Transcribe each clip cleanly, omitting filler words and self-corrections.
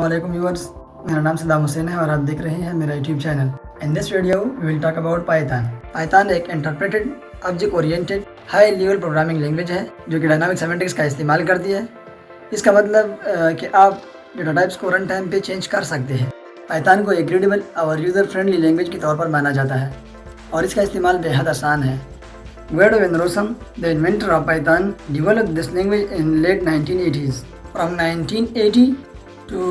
Assalamualaikum viewers, मेरा नाम सद्दाम हुसैन है और आप देख रहे हैं मेरा YouTube channel. In this video we will talk about Python. Python एक interpreted object oriented high level programming language है जो कि डायनामिक सेमेंटिक्स का इस्तेमाल करती है। इसका मतलब कि आप डेटा टाइप्स को रन टाइम पे चेंज कर सकते हैं। पाइथन को एक रीडेबल और यूज़र फ्रेंडली लैंग्वेज के तौर पर माना जाता है और इसका इस्तेमाल बेहद आसान है। Guido and Rossum, the inventor of Python, developed this language in late 1980s. From 1980 to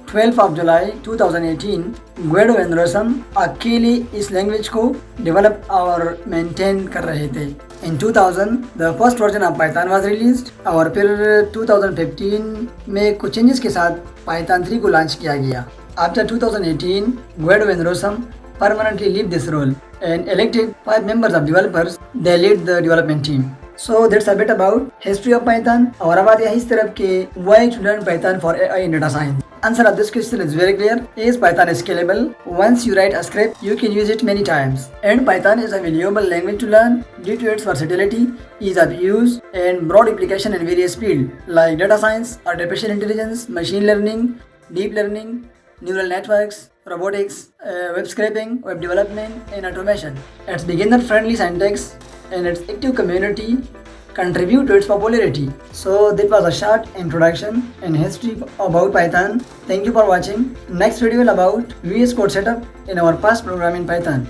12 of July 2018, Guido and Rossum अकेले इस लैंग्वेज को डेवलप और मेंटेन कर रहे थे। In 2000, the first version of Python was released और फिर 2015 में कुछ चेंजेस के साथ Python 3 को लॉन्च किया गया। After 2018, Guido and Rossum permanently leave this role and elected 5 members of developers. They lead the development team. So that's a bit about history of Python. और अब आते हैं इस तरफ के why to learn Python for AI in data science. Answer of this question is very clear. Is Python is scalable? Once you write a script, you can use it many times. And Python is a valuable language to learn due to its versatility, ease of use, and broad application in various fields like data science, artificial intelligence, machine learning, deep learning, neural networks, robotics, web scraping, web development, and automation. Its beginner-friendly syntax and its active community contribute to its popularity. So that was a short introduction and history about Python. Thank you for watching. Next video will about VS Code setup in our past program in Python.